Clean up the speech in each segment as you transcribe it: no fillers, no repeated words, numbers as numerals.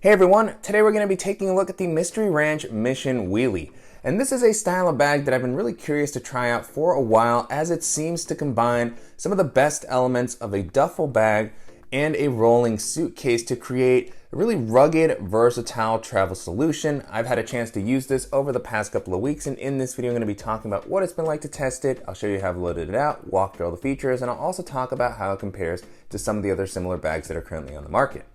Hey everyone, today we're going to be taking a look at the Mystery Ranch Mission Wheelie. And this is a style of bag that I've been really curious to try out for a while, as it seems to combine some of the best elements of a duffel bag and a rolling suitcase to create a really rugged, versatile travel solution. I've had a chance to use this over the past couple of weeks, and in this video I'm going to be talking about what it's been like to test it. I'll show you how I've loaded it out, walk through all the features, and I'll also talk about how it compares to some of the other similar bags that are currently on the market.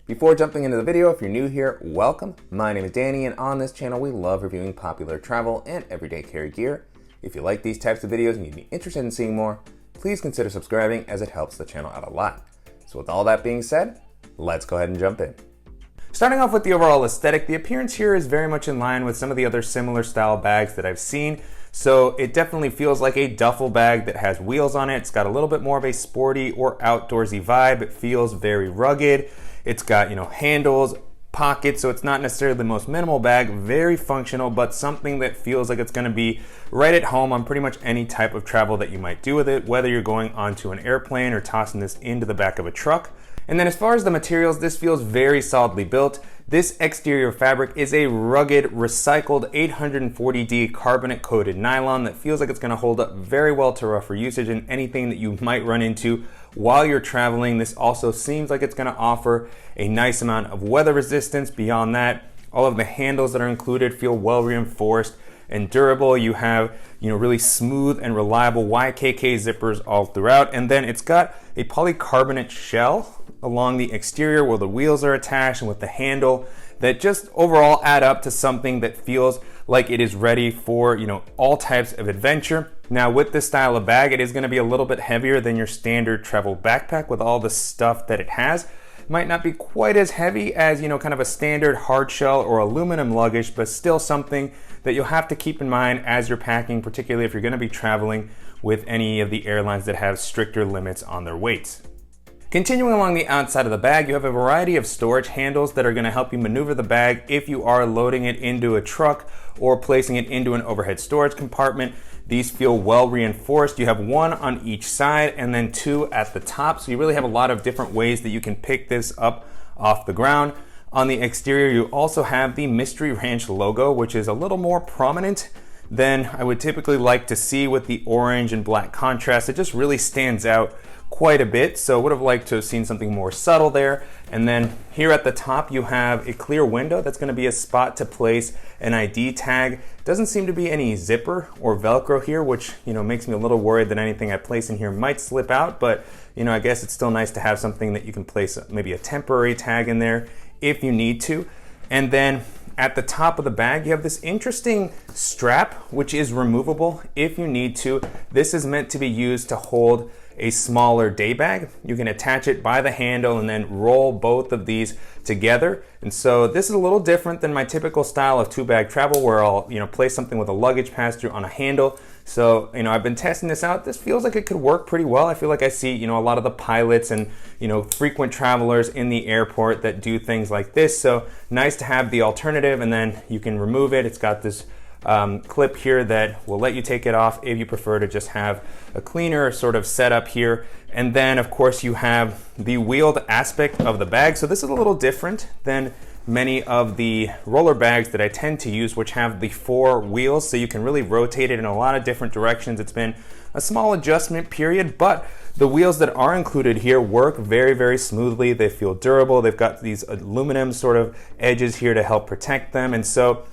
Before jumping into the video, if you're new here, welcome. My name is Danny, and on this channel we love reviewing popular travel and everyday carry gear. If you like these types of videos and you'd be interested in seeing more, please consider subscribing, as it helps the channel out a lot. So with all that being said, let's go ahead and jump in. Starting off with the overall aesthetic, the appearance here is very much in line with some of the other similar style bags that I've seen. So it definitely feels like a duffel bag that has wheels on it. It's got a little bit more of a sporty or outdoorsy vibe. It feels very rugged. It's got, handles, pockets, so it's not necessarily the most minimal bag, very functional, but something that feels like it's going to be right at home on pretty much any type of travel that you might do with it, whether you're going onto an airplane or tossing this into the back of a truck. And then as far as the materials, this feels very solidly built. This exterior fabric is a rugged, recycled 840D carbonate coated nylon that feels like it's going to hold up very well to rougher usage and anything that you might run into while you're traveling. This also seems like it's going to offer a nice amount of weather resistance. Beyond that, all of the handles that are included feel well reinforced and durable. You have, really smooth and reliable YKK zippers all throughout. And then it's got a polycarbonate shell along the exterior where the wheels are attached and with the handle that just overall add up to something that feels like it is ready for, all types of adventure. Now with this style of bag, it is going to be a little bit heavier than your standard travel backpack with all the stuff that it has. Might not be quite as heavy as, kind of a standard hard shell or aluminum luggage, but still something that you'll have to keep in mind as you're packing, particularly if you're going to be traveling with any of the airlines that have stricter limits on their weights. Continuing along the outside of the bag, you have a variety of storage handles that are going to help you maneuver the bag if you are loading it into a truck or placing it into an overhead storage compartment. These feel well reinforced. You have one on each side and then two at the top. So you really have a lot of different ways that you can pick this up off the ground. On the exterior, you also have the Mystery Ranch logo, which is a little more prominent than I would typically like to see with the orange and black contrast. It just really stands out quite a bit, so would have liked to have seen something more subtle there. And then here at the top you have a clear window that's going to be a spot to place an ID tag. Doesn't seem to be any zipper or Velcro here, which makes me a little worried that anything I place in here might slip out, but I guess it's still nice to have something that you can place maybe a temporary tag in there if you need to. And then at the top of the bag, you have this interesting strap, which is removable if you need to. This is meant to be used to hold a smaller day bag. You can attach it by the handle and then roll both of these together. And so this is a little different than my typical style of two-bag travel where I'll place something with a luggage pass-through on a handle. So I've been testing this out. This feels like it could work pretty well. I feel like I see a lot of the pilots and frequent travelers in the airport that do things like this. So nice to have the alternative, and then you can remove it. It's got this clip here that will let you take it off if you prefer to just have a cleaner sort of setup here. And then of course you have the wheeled aspect of the bag. So this is a little different than many of the roller bags that I tend to use, which have the 4 wheels, so you can really rotate it in a lot of different directions. It's been a small adjustment period, but the wheels that are included here work very, very smoothly. They feel durable. They've got these aluminum sort of edges here to help protect them, and so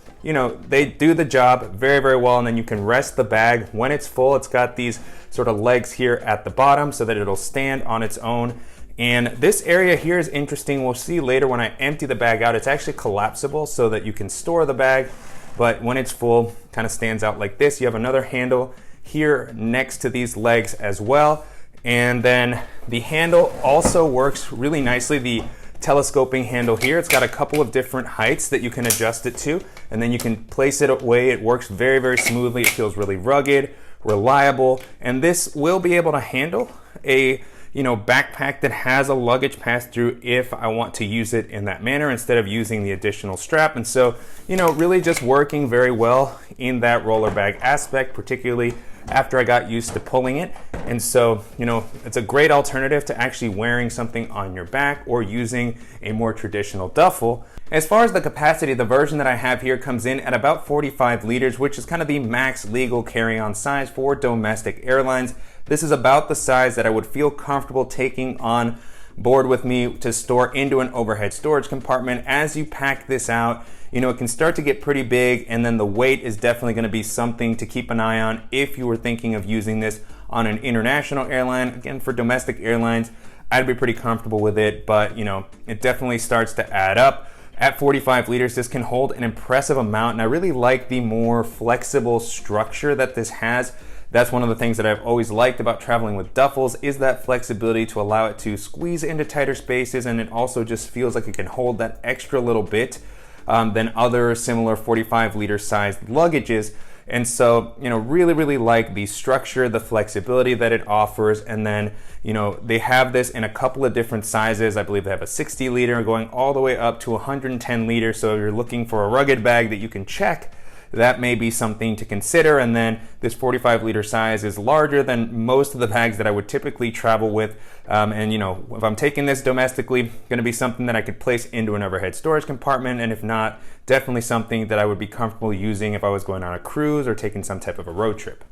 they do the job very, very well. And then you can rest the bag when it's full. It's got these sort of legs here at the bottom so that it'll stand on its own. And this area here is interesting. We'll see later when I empty the bag out, it's actually collapsible so that you can store the bag. But when it's full, kind of stands out like this. You have another handle here next to these legs as well. And then the handle also works really nicely. The telescoping handle here, it's got a couple of different heights that you can adjust it to, and then you can place it away. It works very, very smoothly. It feels really rugged, reliable, and this will be able to handle a backpack that has a luggage pass-through if I want to use it in that manner instead of using the additional strap. And so, really just working very well in that roller bag aspect, particularly after I got used to pulling it. And so, it's a great alternative to actually wearing something on your back or using a more traditional duffel. As far as the capacity, the version that I have here comes in at about 45 liters, which is kind of the max legal carry-on size for domestic airlines. This is about the size that I would feel comfortable taking on board with me to store into an overhead storage compartment. As you pack this out, it can start to get pretty big, and then the weight is definitely going to be something to keep an eye on if you were thinking of using this on an international airline. Again, for domestic airlines, I'd be pretty comfortable with it, but it definitely starts to add up. At 45 liters, this can hold an impressive amount, and I really like the more flexible structure that this has. That's one of the things that I've always liked about traveling with duffels, is that flexibility to allow it to squeeze into tighter spaces, and it also just feels like it can hold that extra little bit than other similar 45 liter sized luggages. And so, really like the structure, the flexibility that it offers. And then, they have this in a couple of different sizes. I believe they have a 60 liter going all the way up to 110 liters. So if you're looking for a rugged bag that you can check, that may be something to consider. And then this 45 liter size is larger than most of the bags that I would typically travel with. And if I'm taking this domestically, going to be something that I could place into an overhead storage compartment. And if not, definitely something that I would be comfortable using if I was going on a cruise or taking some type of a road trip.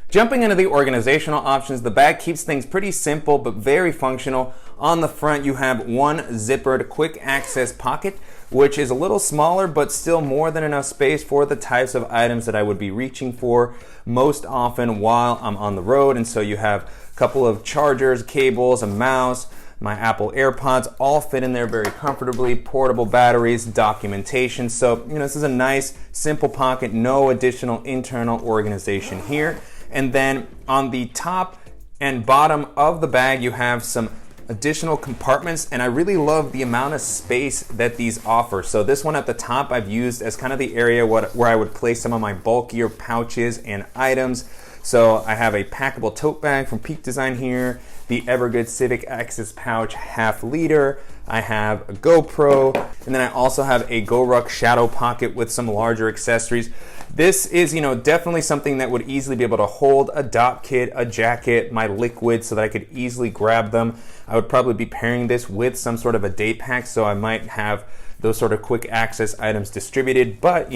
Jumping into the organizational options, the bag keeps things pretty simple but very functional. On the front, you have one zippered quick access pocket, which is a little smaller but still more than enough space for the types of items that I would be reaching for most often while I'm on the road. And so you have a couple of chargers, cables, a mouse, my Apple AirPods all fit in there very comfortably, portable batteries, documentation. So, this is a nice, simple pocket, no additional internal organization here. And then on the top and bottom of the bag, you have some additional compartments, and I really love the amount of space that these offer. So this one at the top I've used as kind of the area where I would place some of my bulkier pouches and items. So I have a packable tote bag from Peak Design here, the Evergood Civic Access pouch 1/2 liter. I have a GoPro, and then I also have a GoRuck shadow pocket with some larger accessories. This is, definitely something that would easily be able to hold a dop kit, a jacket, my liquids, so that I could easily grab them. I would probably be pairing this with some sort of a day pack, so I might have those sort of quick access items distributed, but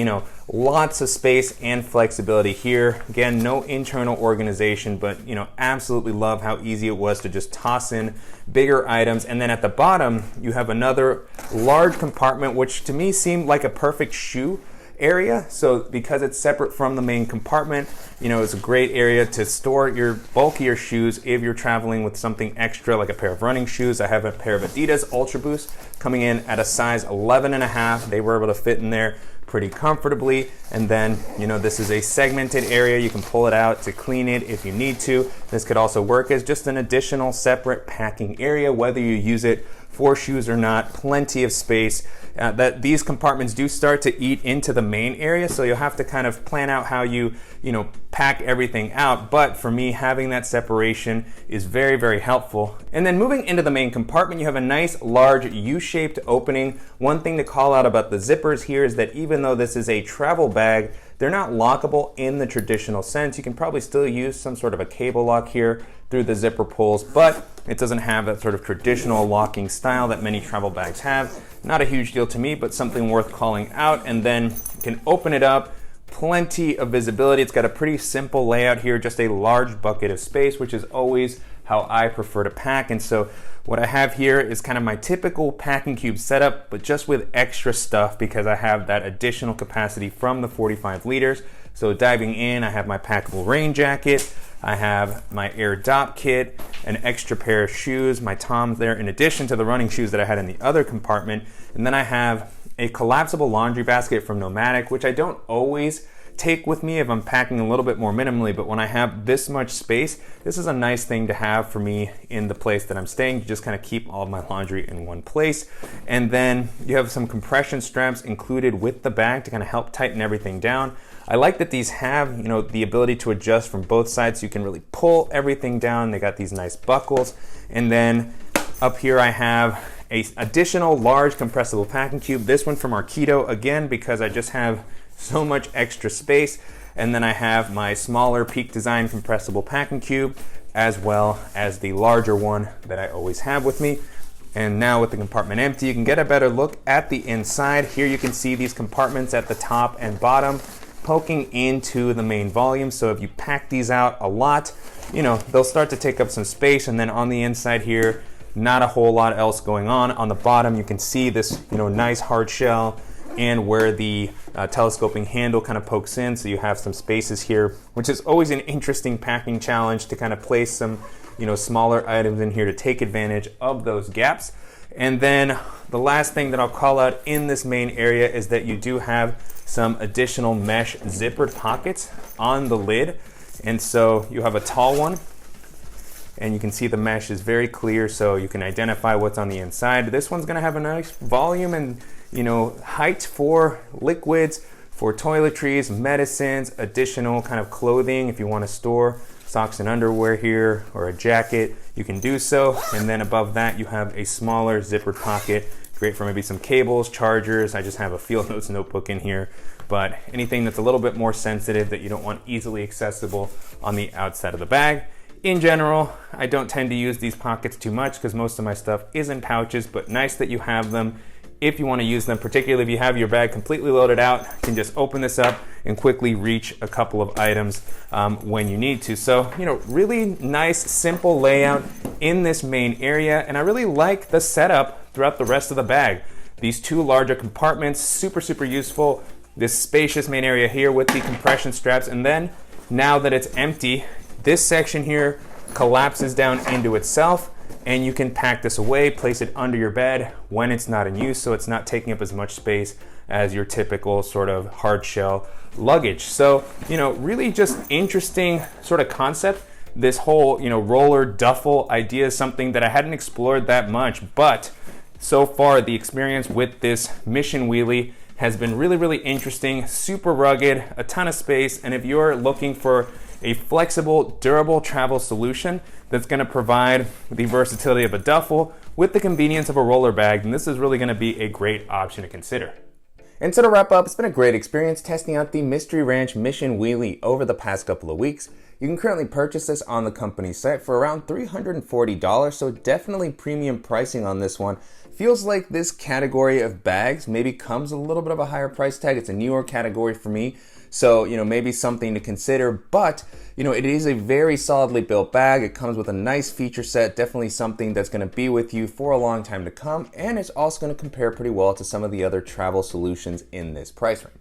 lots of space and flexibility here. Again, no internal organization, but absolutely love how easy it was to just toss in bigger items. And then at the bottom, you have another large compartment, which to me seemed like a perfect shoe area. So because it's separate from the main compartment, it's a great area to store your bulkier shoes if you're traveling with something extra like a pair of running shoes. I have a pair of Adidas Ultra Boost coming in at a size 11.5. They were able to fit in there pretty comfortably. And then, this is a segmented area. You can pull it out to clean it if you need to. This could also work as just an additional separate packing area, whether you use it for shoes or not. Plenty of space. That these compartments do start to eat into the main area, so you'll have to kind of plan out how you pack everything out. But for me, having that separation is very, very helpful. And then moving into the main compartment, you have a nice large U-shaped opening. One thing to call out about the zippers here is that even though this is a travel bag, they're not lockable in the traditional sense. You can probably still use some sort of a cable lock here through the zipper pulls, but it doesn't have that sort of traditional locking style that many travel bags have. Not a huge deal to me, but something worth calling out. And then you can open it up, plenty of visibility. It's got a pretty simple layout here, just a large bucket of space, which is always how I prefer to pack. And so what I have here is kind of my typical packing cube setup, but just with extra stuff because I have that additional capacity from the 45 liters. So diving in, I have my packable rain jacket, I have my air dop kit, an extra pair of shoes, my Toms there, in addition to the running shoes that I had in the other compartment. And then I have a collapsible laundry basket from Nomadic, which I don't always take with me if I'm packing a little bit more minimally, but when I have this much space, this is a nice thing to have for me in the place that I'm staying, to just kind of keep all of my laundry in one place. And then you have some compression straps included with the bag to kind of help tighten everything down. I like that these have, the ability to adjust from both sides, so you can really pull everything down. They got these nice buckles. And then up here I have a additional large compressible packing cube. This one from Arquito, again, because I just have so much extra space. And then I have my smaller Peak Design compressible packing cube, as well as the larger one that I always have with me. And now with the compartment empty, you can get a better look at the inside. Here you can see these compartments at the top and bottom poking into the main volume. So if you pack these out a lot, they'll start to take up some space. And then on the inside here, not a whole lot else going on. On the bottom, you can see this, nice hard shell and where the telescoping handle kind of pokes in. So you have some spaces here, which is always an interesting packing challenge to kind of place some smaller items in here to take advantage of those gaps. And then the last thing that I'll call out in this main area is that you do have some additional mesh zippered pockets on the lid. And so you have a tall one, and you can see the mesh is very clear, so you can identify what's on the inside. This one's gonna have a nice volume and height for liquids, for toiletries, medicines, additional kind of clothing. If you wanna store socks and underwear here, or a jacket, you can do so. And then above that, you have a smaller zippered pocket, great for maybe some cables, chargers. I just have a field notes notebook in here, but anything that's a little bit more sensitive that you don't want easily accessible on the outside of the bag. In general, I don't tend to use these pockets too much because most of my stuff is in pouches, but nice that you have them if you want to use them, particularly if you have your bag completely loaded out. You can just open this up and quickly reach a couple of items when you need to. So, really nice, simple layout in this main area. And I really like the setup throughout the rest of the bag. These two larger compartments, super, super useful. This spacious main area here with the compression straps. And then now that it's empty, this section here collapses down into itself, and you can pack this away, place it under your bed when it's not in use, so it's not taking up as much space as your typical sort of hard shell luggage. So, really just interesting sort of concept. This whole, roller duffel idea is something that I hadn't explored that much, but so far the experience with this Mission Wheelie has been really, really interesting, super rugged, a ton of space. And if you're looking for a flexible, durable travel solution that's gonna provide the versatility of a duffel with the convenience of a roller bag, then this is really gonna be a great option to consider. And so to wrap up, it's been a great experience testing out the Mystery Ranch Mission Wheelie over the past couple of weeks. You can currently purchase this on the company's site for around $340, so definitely premium pricing on this one. Feels like this category of bags maybe comes a little bit of a higher price tag. It's a newer category for me, so maybe something to consider, but it is a very solidly built bag. It comes with a nice feature set, definitely something that's going to be with you for a long time to come, and it's also going to compare pretty well to some of the other travel solutions in this price range.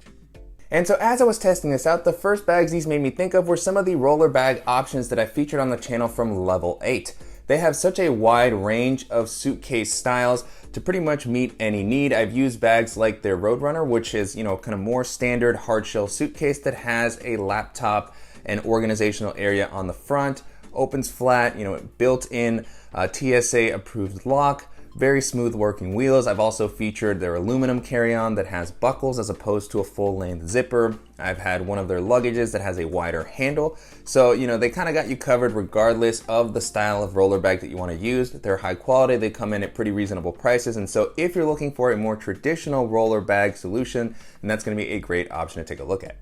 And so as I was testing this out, the first bags these made me think of were some of the roller bag options that I featured on the channel from Level 8. They have such a wide range of suitcase styles to pretty much meet any need. I've used bags like their Roadrunner, which is, kind of more standard hard shell suitcase that has a laptop and organizational area on the front, opens flat, built-in TSA approved lock, very smooth working wheels. I've also featured their aluminum carry-on that has buckles as opposed to a full-length zipper. I've had one of their luggages that has a wider handle. So, they kind of got you covered regardless of the style of roller bag that you want to use. They're high quality, they come in at pretty reasonable prices. And so if you're looking for a more traditional roller bag solution, then that's going to be a great option to take a look at.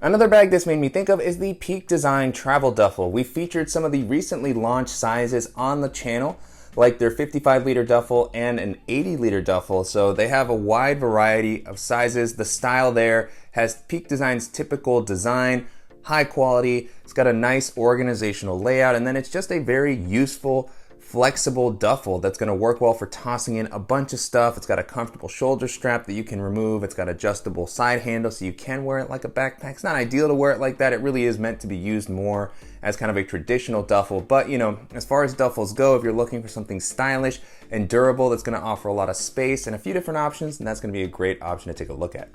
Another bag this made me think of is the Peak Design Travel Duffel. We featured some of the recently launched sizes on the channel, like their 55-liter duffel and an 80-liter duffel. So they have a wide variety of sizes. The style there has Peak Design's typical design, high quality. It's got a nice organizational layout, and then it's just a very useful, flexible duffel that's gonna work well for tossing in a bunch of stuff. It's got a comfortable shoulder strap that you can remove. It's got adjustable side handle so you can wear it like a backpack. It's not ideal to wear it like that. It really is meant to be used more as kind of a traditional duffel. But as far as duffels go, if you're looking for something stylish and durable that's gonna offer a lot of space and a few different options, then that's gonna be a great option to take a look at.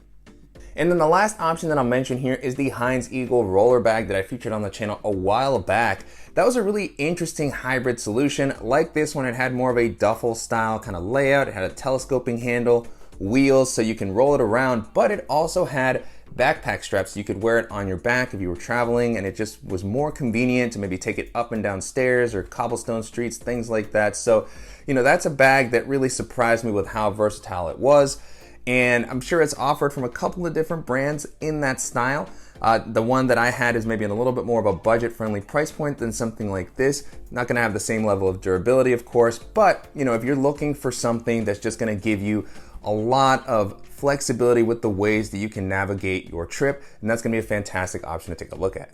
And then the last option that I'll mention here is the Heinz Eagle roller bag that I featured on the channel a while back. That was a really interesting hybrid solution. Like this one, it had more of a duffel style kind of layout. It had a telescoping handle, wheels so you can roll it around, but it also had backpack straps so you could wear it on your back if you were traveling, and it just was more convenient to maybe take it up and down stairs or cobblestone streets, things like that. So, you know, that's a bag that really surprised me with how versatile it was. And I'm sure it's offered from a couple of different brands in that style. The one that I had is maybe in a little bit more of a budget-friendly price point than something like this. Not gonna have the same level of durability, of course, but you know, if you're looking for something that's just gonna give you a lot of flexibility with the ways that you can navigate your trip, and that's gonna be a fantastic option to take a look at.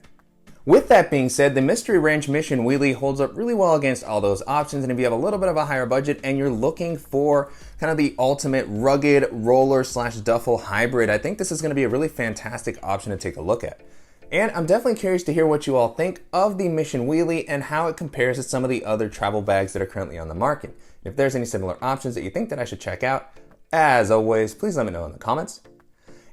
With that being said, the Mystery Ranch Mission Wheelie holds up really well against all those options, and if you have a little bit of a higher budget and you're looking for kind of the ultimate rugged roller slash duffel hybrid, I think this is going to be a really fantastic option to take a look at. And I'm definitely curious to hear what you all think of the Mission Wheelie and how it compares to some of the other travel bags that are currently on the market. If there's any similar options that you think that I should check out, as always, please let me know in the comments.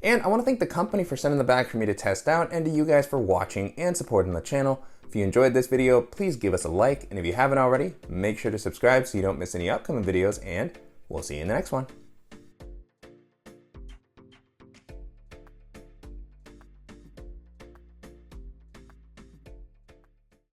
And I want to thank the company for sending the bag for me to test out, and to you guys for watching and supporting the channel. If you enjoyed this video, please give us a like, and if you haven't already, make sure to subscribe so you don't miss any upcoming videos, and we'll see you in the next one.